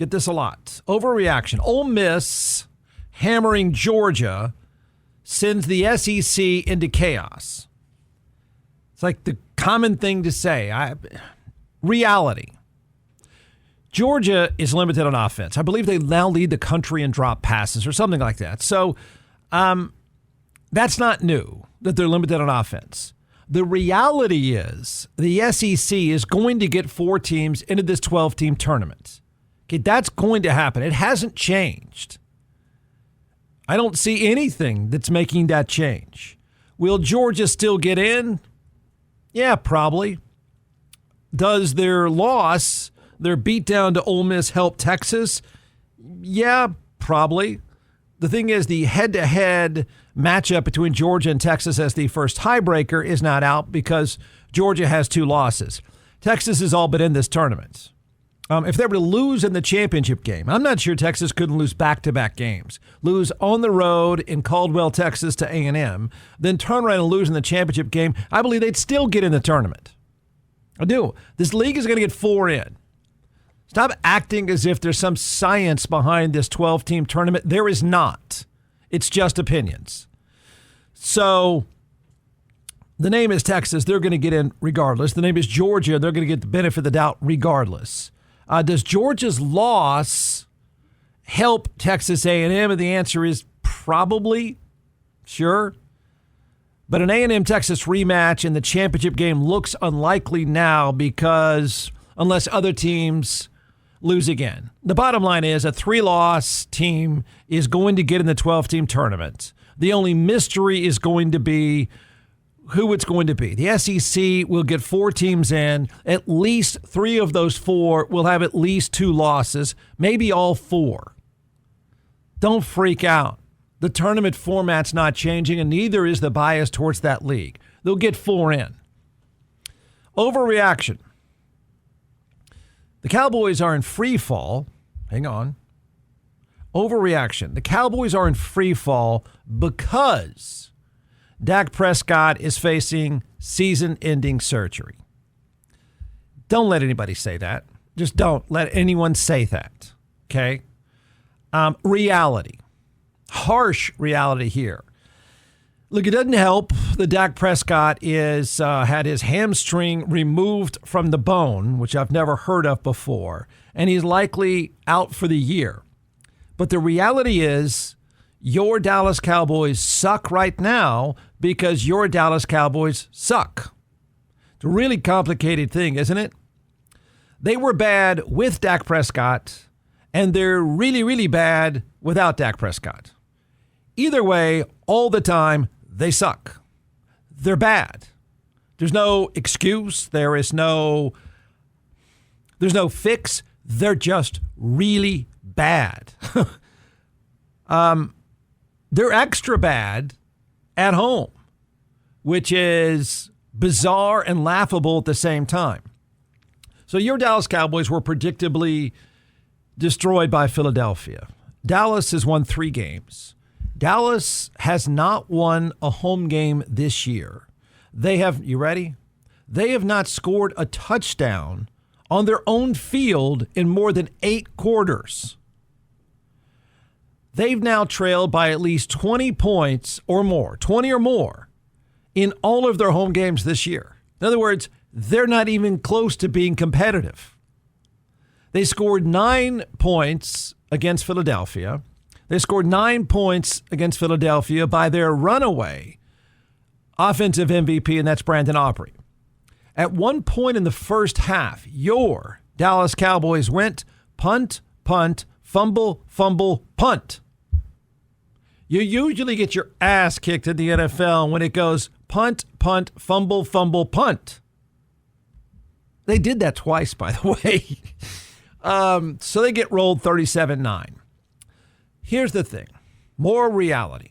Get this a lot. Overreaction. Ole Miss hammering Georgia sends the SEC into chaos. It's like the common thing to say. Reality. Georgia is limited on offense. I believe they now lead the country in drop passes or something like that. So that's not new that they're limited on offense. The reality is the SEC is going to get 4 teams into this 12-team tournament. Okay, that's going to happen. It hasn't changed. I don't see anything that's making that change. Will Georgia still get in? Yeah, probably. Does their loss, their beatdown to Ole Miss, help Texas? Yeah, probably. The thing is, the head-to-head matchup between Georgia and Texas as the first tiebreaker is not out because Georgia has 2 losses. Texas is all but in this tournament. If they were to lose in the championship game, I'm not sure Texas couldn't lose back-to-back games. Lose on the road in Caldwell, Texas to A&M, then turn around and lose in the championship game. I believe they'd still get in the tournament. I do. This league is going to get 4 in. Stop acting as if there's some science behind this 12-team tournament. There is not. It's just opinions. So the name is Texas. They're going to get in regardless. The name is Georgia. They're going to get the benefit of the doubt regardless. Does Georgia's loss help Texas A&M? And the answer is probably, sure. But an A&M Texas rematch in the championship game looks unlikely now because unless other teams lose again. The bottom line is a 3-loss team is going to get in the 12-team tournament. The only mystery is going to be who it's going to be. The SEC will get 4 teams in. At least 3 of those 4 will have at least 2 losses, maybe all 4. Don't freak out. The tournament format's not changing, and neither is the bias towards that league. They'll get 4 in. Overreaction. The Cowboys are in free fall. Hang on. Overreaction. The Cowboys are in free fall because Dak Prescott is facing season-ending surgery. Don't let anybody say that. Just don't let anyone say that. Okay? Reality. Harsh reality here. Look, it doesn't help that Dak Prescott is had his hamstring removed from the bone, which I've never heard of before, and he's likely out for the year. But the reality is your Dallas Cowboys suck right now because your Dallas Cowboys suck. It's a really complicated thing, isn't it? They were bad with Dak Prescott, and they're really, really bad without Dak Prescott. Either way, all the time, they suck. They're bad. There's no excuse. There's no fix. They're just really bad. They're extra bad at home, which is bizarre and laughable at the same time. So your Dallas Cowboys were predictably destroyed by Philadelphia. Dallas has won 3 games. Dallas has not won a home game this year. They have, you ready? They have not scored a touchdown on their own field in more than 8 quarters. They've now trailed by at least 20 points or more, 20 or more, in all of their home games this year. In other words, they're not even close to being competitive. They scored 9 points against Philadelphia. They scored 9 points against Philadelphia by their runaway offensive MVP, and that's Brandon Aubrey. At one point in the first half, your Dallas Cowboys went punt, punt, fumble, fumble, punt. You usually get your ass kicked in the NFL when it goes punt, punt, fumble, fumble, punt. They did that twice, by the way. So they get rolled 37-9. Here's the thing. More reality.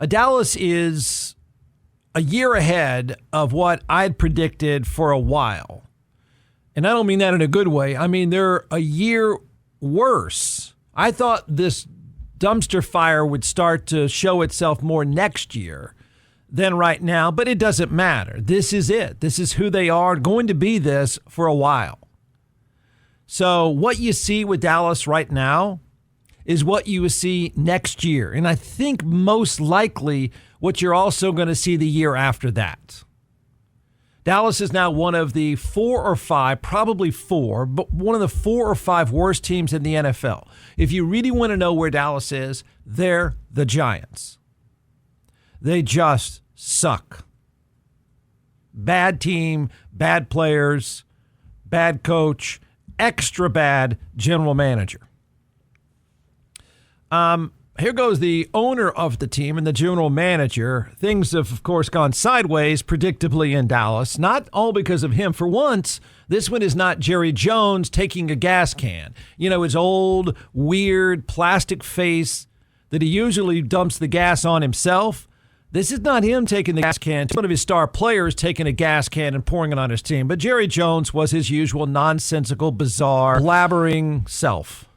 Dallas is a year ahead of what I'd predicted for a while. And I don't mean that in a good way. I mean, they're a year worse. I thought this dumpster fire would start to show itself more next year than right now, but it doesn't matter. This is it. This is who they are, going to be this for a while. So what you see with Dallas right now is what you will see next year. And I think most likely what you're also going to see the year after that. Dallas is now one of the 4 or 5, probably 4, but one of the 4 or 5 worst teams in the NFL. If you really want to know where Dallas is, they're the Giants. They just suck. Bad team, bad players, bad coach, extra bad general manager. Here goes the owner of the team and the general manager. Things have, of course, gone sideways, predictably, in Dallas. Not all because of him. For once, this one is not Jerry Jones taking a gas can. You know, his old, weird, plastic face that he usually dumps the gas on himself. This is not him taking the gas can. One of his star players taking a gas can and pouring it on his team. But Jerry Jones was his usual nonsensical, bizarre, blabbering self.